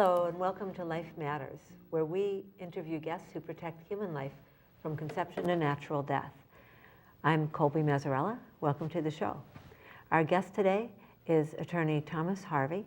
Hello and welcome to Life Matters, where we interview guests who protect human life from conception to natural death. I'm Colby Mazzarella. Welcome to the show. Our guest today is attorney Thomas Harvey,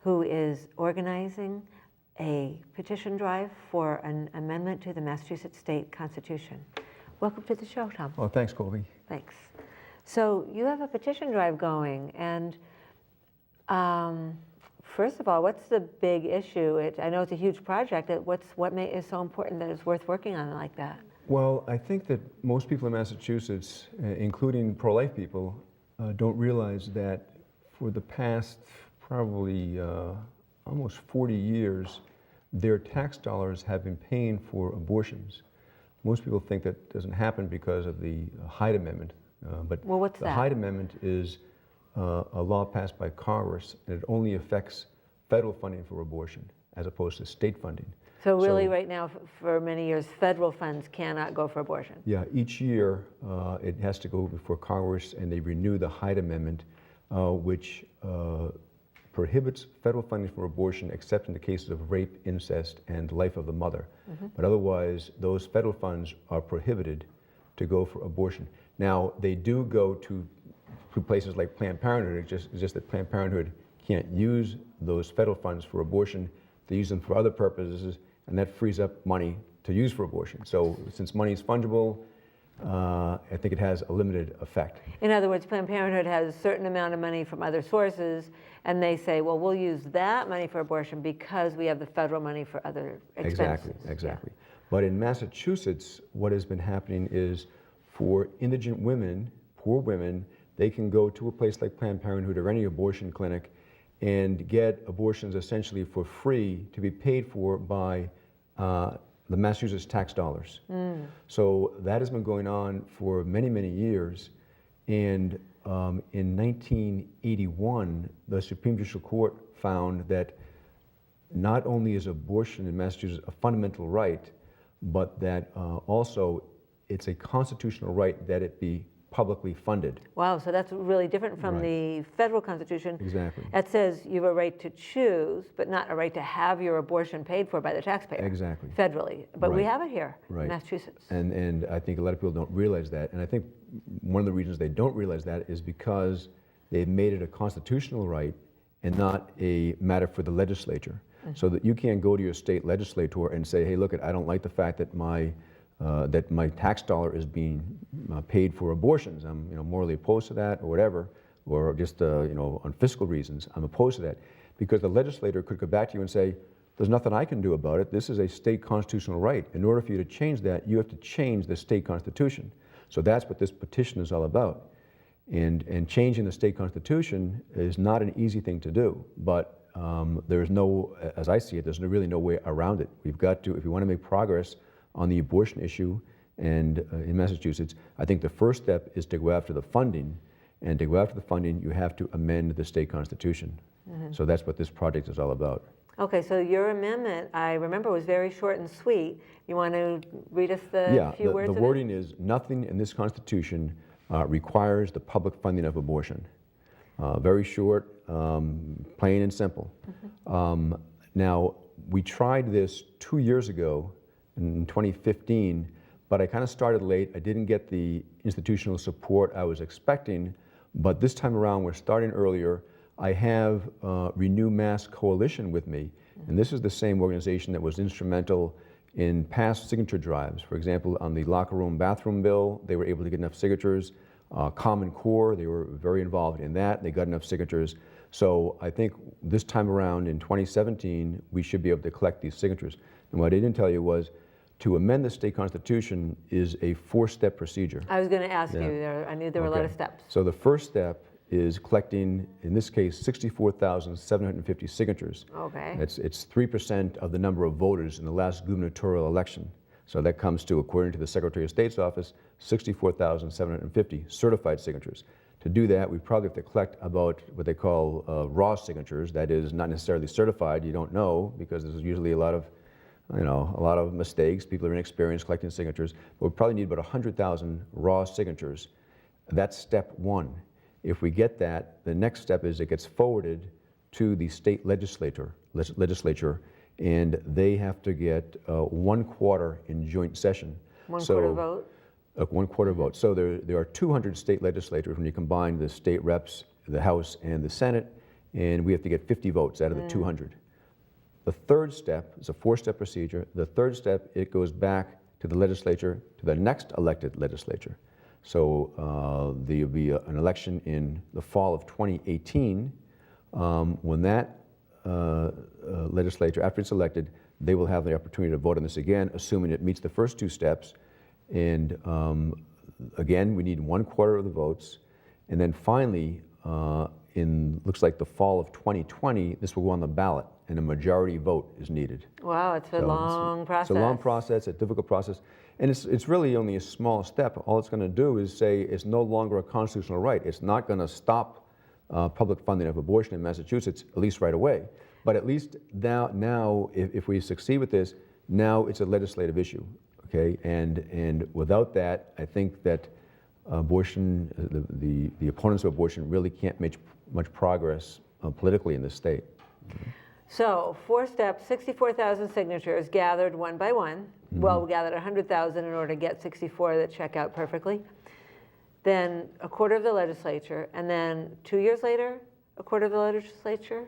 who is organizing a petition drive for an amendment to the Massachusetts State Constitution. Welcome to the show, Tom. Well, thanks, Colby. Thanks. So you have a petition drive going, and first of all, what's the big issue? I know it's a huge project. What is so important that it's worth working on it like that? Well, I think that most people in Massachusetts, including pro-life people, don't realize that for the past probably almost 40 years, their tax dollars have been paying for abortions. Most people think that doesn't happen because of the Hyde Amendment. But well, what's the that? Hyde Amendment is a law passed by Congress, and it only affects federal funding for abortion as opposed to state funding. So really right now, for many years, federal funds cannot go for abortion? Yeah, each year it has to go before Congress, and they renew the Hyde Amendment, which prohibits federal funding for abortion except in the cases of rape, incest, and life of the mother. Mm-hmm. But otherwise, those federal funds are prohibited to go for abortion. Now, they do go to places like Planned Parenthood. It's just that Planned Parenthood can't use those federal funds for abortion. They use them for other purposes, and that frees up money to use for abortion. So since money is fungible, I think it has a limited effect. In other words, Planned Parenthood has a certain amount of money from other sources, and they say, well, we'll use that money for abortion because we have the federal money for other expenses. Exactly. Yeah. But in Massachusetts, what has been happening is for indigent women, poor women, they can go to a place like Planned Parenthood or any abortion clinic and get abortions essentially for free to be paid for by the Massachusetts tax dollars. Mm. So that has been going on for many, many years. And in 1981, the Supreme Judicial Court found that not only is abortion in Massachusetts a fundamental right, but that also it's a constitutional right that it be publicly funded. Wow, so that's really different from the federal Constitution. Exactly. That says you have a right to choose, but not a right to have your abortion paid for by the taxpayer. Exactly. Federally. But we have it here in Massachusetts. And I think a lot of people don't realize that. And I think one of the reasons they don't realize that is because they've made it a constitutional right and not a matter for the legislature. Mm-hmm. So that you can't go to your state legislator and say, hey, look, I don't like the fact that my tax dollar is being paid for abortions. I'm morally opposed to that or whatever, or just on fiscal reasons, I'm opposed to that. Because the legislator could go back to you and say, there's nothing I can do about it. This is a state constitutional right. In order for you to change that, you have to change the state constitution. So that's what this petition is all about. And changing the state constitution is not an easy thing to do, but there's no, as I see it, there's really no way around it. We've got to, if you want to make progress on the abortion issue and in Massachusetts, I think the first step is to go after the funding. And to go after the funding, you have to amend the state constitution. Mm-hmm. So that's what this project is all about. Okay, so your amendment, I remember, was very short and sweet. You want to read us the few words? The wording is, nothing in this constitution requires the public funding of abortion. Very short, plain and simple. Mm-hmm. Now, we tried this 2 years ago in 2015, but I kind of started late. I didn't get the institutional support I was expecting, but this time around we're starting earlier. I have Renew Mass Coalition with me, and this is the same organization that was instrumental in past signature drives. For example, on the locker room bathroom bill, they were able to get enough signatures. Common Core, they were very involved in that. They got enough signatures. So I think this time around in 2017, we should be able to collect these signatures. And what I didn't tell you was, to amend the state constitution is a 4-step procedure. I was going to ask you, I knew there were a lot of steps. So the first step is collecting, in this case, 64,750 signatures. Okay. It's 3% of the number of voters in the last gubernatorial election. So that comes to, according to the Secretary of State's office, 64,750 certified signatures. To do that, we probably have to collect about what they call raw signatures. That is not necessarily certified. You don't know, because there's usually a lot of mistakes. People are inexperienced collecting signatures. But we probably need about 100,000 raw signatures. That's step one. If we get that, the next step is it gets forwarded to the state legislature legislature, and they have to get 1/4 in joint session. One-quarter vote? A 1/4 vote. So there are 200 state legislators when you combine the state reps, the House, and the Senate, and we have to get 50 votes out of the 200. The third step is a 4-step procedure. The third step, it goes back to the legislature, to the next elected legislature. So there'll be an election in the fall of 2018. When that legislature, after it's elected, they will have the opportunity to vote on this again, assuming it meets the first 2 steps. And again, we need 1/4 of the votes. And then finally, looks like the fall of 2020, this will go on the ballot, and a majority vote is needed. Wow, it's a long process. It's a long process, a difficult process. And it's really only a small step. All it's going to do is say it's no longer a constitutional right. It's not going to stop public funding of abortion in Massachusetts, at least right away. But at least now if we succeed with this, now it's a legislative issue, okay? And without that, I think that abortion, the opponents of abortion really can't make much progress politically in this state. So 4 steps, 64,000 signatures gathered one by one. Well, we gathered 100,000 in order to get 64 that check out perfectly. Then 1/4 of the legislature, and then 2 years later, 1/4 of the legislature?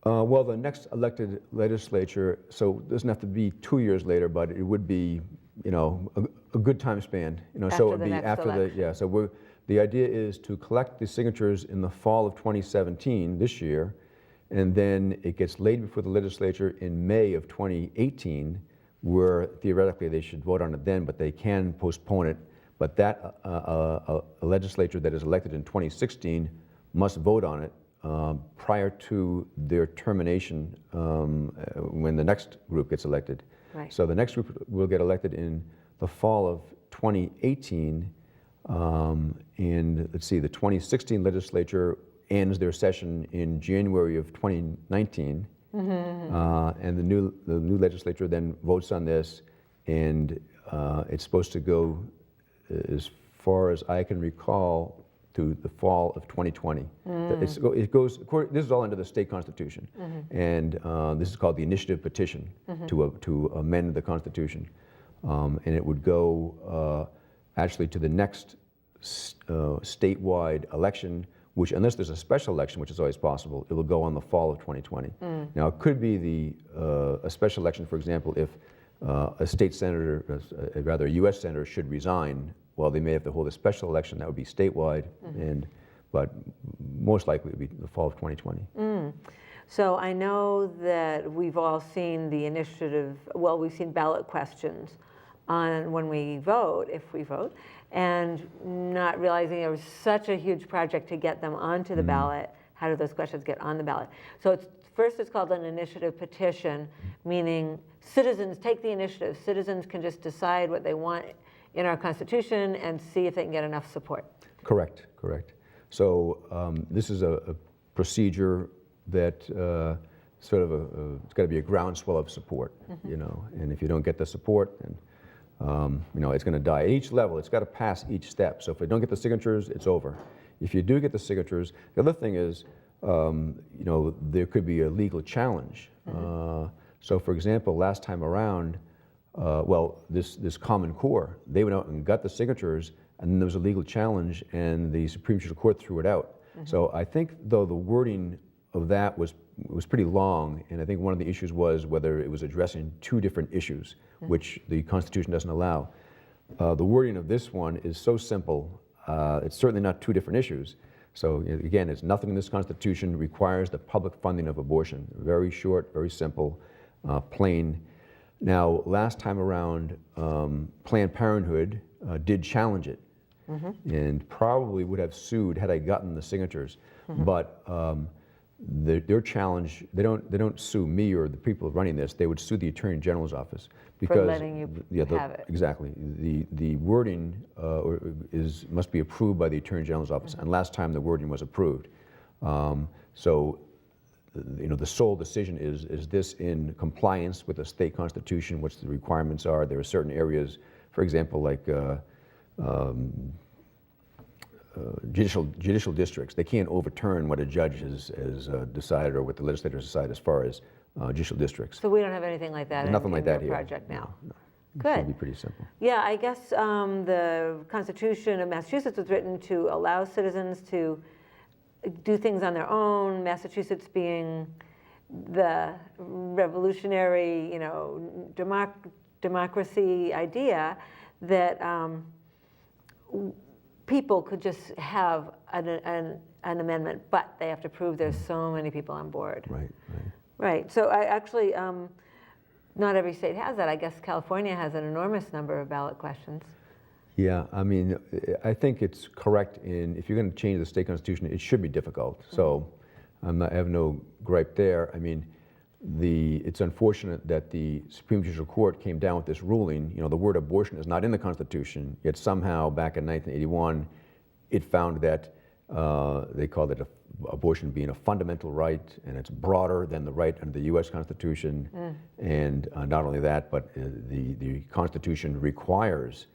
Well, the next elected legislature, so it doesn't have to be 2 years later, but it would be, a good time span. So it would be after the, the idea is to collect the signatures in the fall of 2017, this year, and then it gets laid before the legislature in May of 2018, where theoretically they should vote on it then, but they can postpone it. But that a legislature that is elected in 2016 must vote on it prior to their termination when the next group gets elected. Right. So the next group will get elected in the fall of 2018, and let's see, the 2016 legislature ends their session in January of 2019, and the new legislature then votes on this, and it's supposed to go, as far as I can recall, to the fall of 2020. It goes. This is all under the state constitution, and this is called the initiative petition to amend the constitution, and it would go actually to the next statewide election, which, unless there's a special election, which is always possible, it will go on the fall of 2020. Now, it could be a special election, for example, if a state senator, rather a U.S. senator, should resign. Well, they may have to hold a special election that would be statewide, but most likely it would be the fall of 2020. So I know that we've all seen the initiative, well, we've seen ballot questions on when we vote, if we vote, and not realizing there was such a huge project to get them onto the ballot. How do those questions get on the ballot? So first it's called an initiative petition, meaning citizens take the initiative. Citizens can just decide what they want in our Constitution and see if they can get enough support. Correct. So this is a procedure that sort of it's got to be a groundswell of support, and if you don't get the support, then it's going to die. At each level, it's got to pass each step. So if we don't get the signatures, it's over. If you do get the signatures, the other thing is, there could be a legal challenge. So for example, last time around, this Common Core, they went out and got the signatures, and then there was a legal challenge, and the Supreme Judicial Court threw it out. So I think, though, the wording of that was pretty long, and I think one of the issues was whether it was addressing 2 different issues, which the Constitution doesn't allow. The wording of this one is so simple, it's certainly not 2 different issues. So again, it's nothing in this Constitution requires the public funding of abortion. Very short, very simple, plain. Now, last time around, Planned Parenthood did challenge it, and probably would have sued had I gotten the signatures. But their challenge, they don't sue me or the people running this. They would sue the Attorney General's office because for letting you have it. Exactly. The wording must be approved by the Attorney General's office, and last time the wording was approved. So the sole decision is this in compliance with the state constitution, what the requirements are. There are certain areas, for example, like judicial districts. They can't overturn what a judge has decided or what the legislators decide as far as judicial districts. So we don't have anything like that Nothing in like that your here. project now. No. It Good. should be pretty simple. Yeah, I guess the Constitution of Massachusetts was written to allow citizens to do things on their own, Massachusetts being the revolutionary, democracy idea that people could just have an amendment, but they have to prove there's so many people on board. Right. Right. So I actually, not every state has that. I guess California has an enormous number of ballot questions. Yeah, I mean, I think it's correct if you're going to change the state constitution, it should be difficult. So I have no gripe there. I mean, it's unfortunate that the Supreme Judicial Court came down with this ruling. The word abortion is not in the Constitution, yet somehow back in 1981, it found that they called it abortion being a fundamental right, and it's broader than the right under the U.S. Constitution. And not only that, but the Constitution requires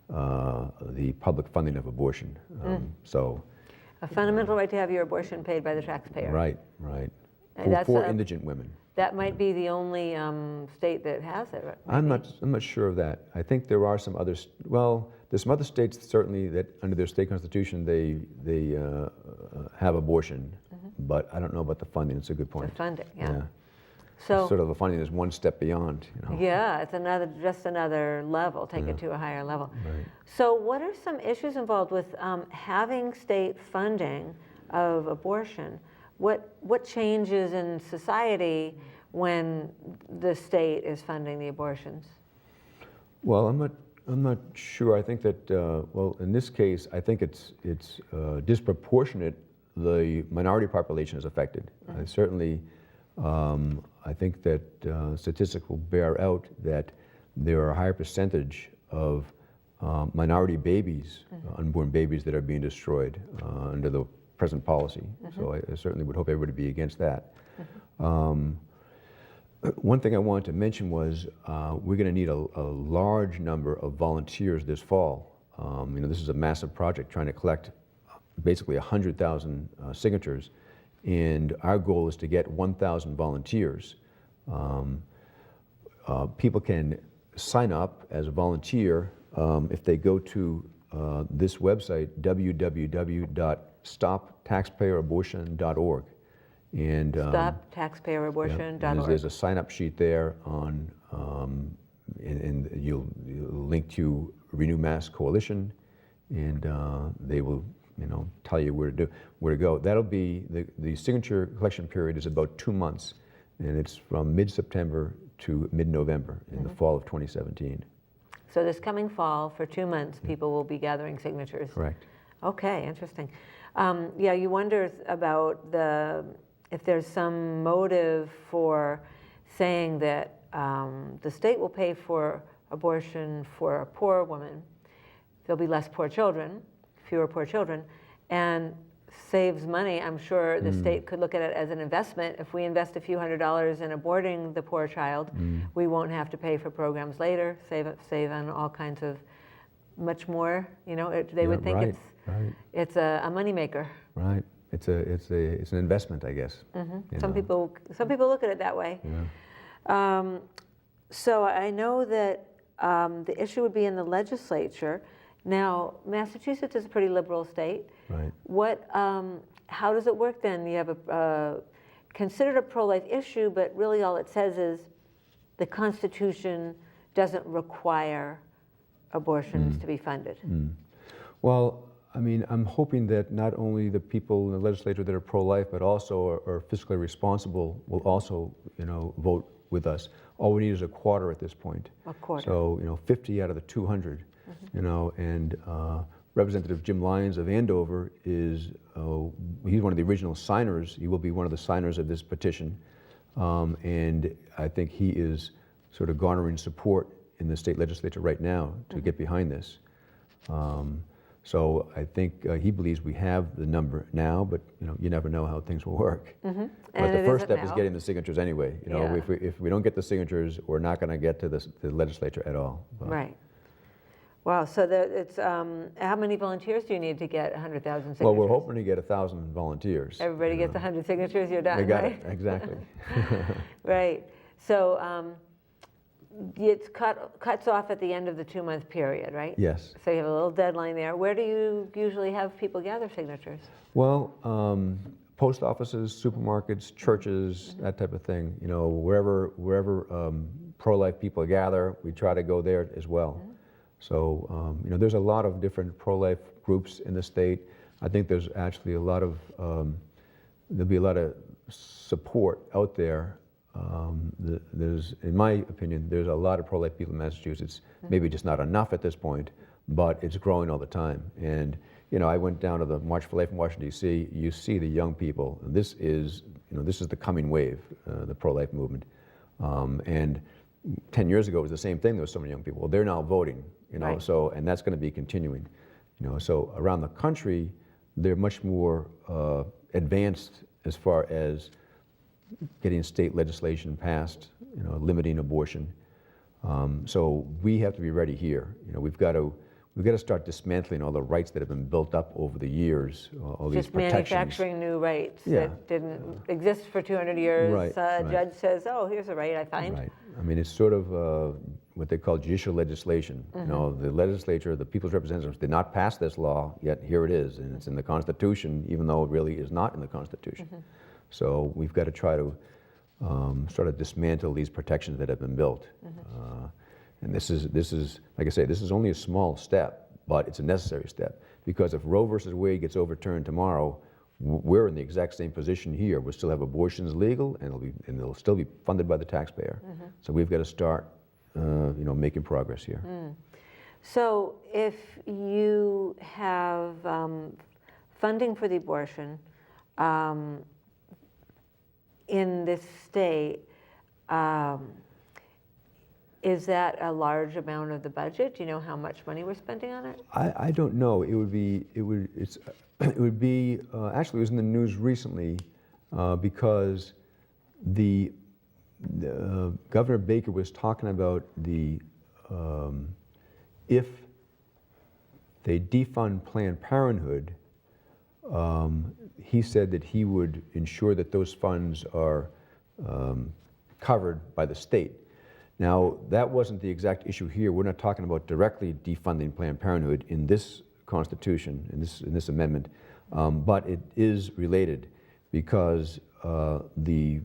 the public funding of abortion. So, a fundamental right to have your abortion paid by the taxpayer. Right. And For indigent women. That might be the only state that has it. Right? I'm not sure of that. I think there are some others. Well, there's some other states certainly that under their state constitution they have abortion, but I don't know about the funding. It's a good point. The funding, yeah. So sort of the funding is one step beyond. Yeah, it's just another level. Take it to a higher level. Right. So what are some issues involved with having state funding of abortion? What changes in society when the state is funding the abortions? Well, I'm not sure. I think that in this case, I think it's disproportionate. The minority population is affected. Certainly, I think that statistics will bear out that there are a higher percentage of minority babies, unborn babies, that are being destroyed under the present policy. So I certainly would hope everybody be against that. One thing I wanted to mention was we're going to need a large number of volunteers this fall. This is a massive project trying to collect basically 100,000 signatures, and our goal is to get 1,000 volunteers. People can sign up as a volunteer if they go to this website, www.stoptaxpayerabortion.org. And StopTaxpayerAbortion.org. There's a sign-up sheet there and you'll link to Renew Mass Coalition, and they will tell you where to go. That'll be the signature collection period is about 2 months, and it's from mid-September to mid-November in the fall of 2017. So this coming fall, for 2 months, people will be gathering signatures. Correct. Okay, interesting. Yeah, you wonder about if there's some motive for saying that the state will pay for abortion for a poor woman. There'll be less poor children, fewer poor children, and saves money. I'm sure the state could look at it as an investment. If we invest a few $100s in aborting the poor child, we won't have to pay for programs later, save on all kinds of much more. They would think it's a moneymaker. Right. It's an investment, I guess. Some people look at it that way. Yeah. So I know that the issue would be in the legislature. Now, Massachusetts is a pretty liberal state. Right. How does it work then? You have considered a pro-life issue, but really all it says is the Constitution doesn't require abortions to be funded. Well, I mean, I'm hoping that not only the people in the legislature that are pro-life, but also are fiscally responsible will also, vote with us. All we need is a quarter at this point. A quarter. So, 50 out of the 200, and Representative Jim Lyons of Andover he's one of the original signers. He will be one of the signers of this petition. And I think he is sort of garnering support in the state legislature right now to get behind this. So I think he believes we have the number now, but you never know how things will work. But the first step is getting the signatures anyway. If we don't get the signatures, we're not going to get to the legislature at all. But. Right. Wow, so it's, how many volunteers do you need to get 100,000 signatures? Well, we're hoping to get 1,000 volunteers. Everybody gets 100 signatures, you're done, They got right? it, exactly. Right. So it's cuts off at the end of the 2-month period, right? Yes. So you have a little deadline there. Where do you usually have people gather signatures? Well, post offices, supermarkets, churches, that type of thing. You know, wherever pro-life people gather, we try to go there as well. So, you know, there's a lot of different pro-life groups in the state. I think there's actually a lot of, there'll be a lot of support out there. There's, in my opinion, there's a lot of pro-life people in Massachusetts, maybe just not enough at this point, but it's growing all the time. And, you know, I went down to the March for Life in Washington, D.C. You see the young people. This is, you know, this is the coming wave, the pro-life movement. And 10 years ago, it was the same thing. There were so many young people. Well, they're now voting, you know, Right. so, and that's going to be continuing. You know, so around the country, they're much more advanced as far as getting state legislation passed, you know, limiting abortion. So we have to be ready here. You know, we've got to start dismantling all the rights that have been built up over the years, all these Just protections. manufacturing new rights Yeah. that didn't exist for 200 years. Right, right. Judge says, oh, here's a right I find. Right. I mean, it's sort of what they call judicial legislation. You know, the legislature, the people's representatives did not pass this law, yet here it is, and it's in the Constitution, even though it really is not in the Constitution. So we've got to try to sort of dismantle these protections that have been built. And this is, like I say, this is only a small step, but it's a necessary step. Because if Roe versus Wade gets overturned tomorrow, we're in the exact same position here. We'll still have abortions legal, and it'll still be funded by the taxpayer. So we've got to start, you know, making progress here. So if you have funding for the abortion in this state, is that a large amount of the budget? Do you know how much money we're spending on it? I don't know. It would be, actually it was in the news recently because the Governor Baker was talking about if they defund Planned Parenthood, he said that he would ensure that those funds are covered by the state. Now, that wasn't the exact issue here. We're not talking about directly defunding Planned Parenthood in this Constitution, in this amendment, but it is related because the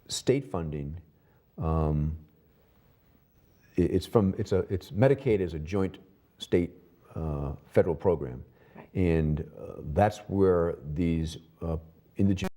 state funding, it's Medicaid is a joint state federal program, Right. and that's where these indigent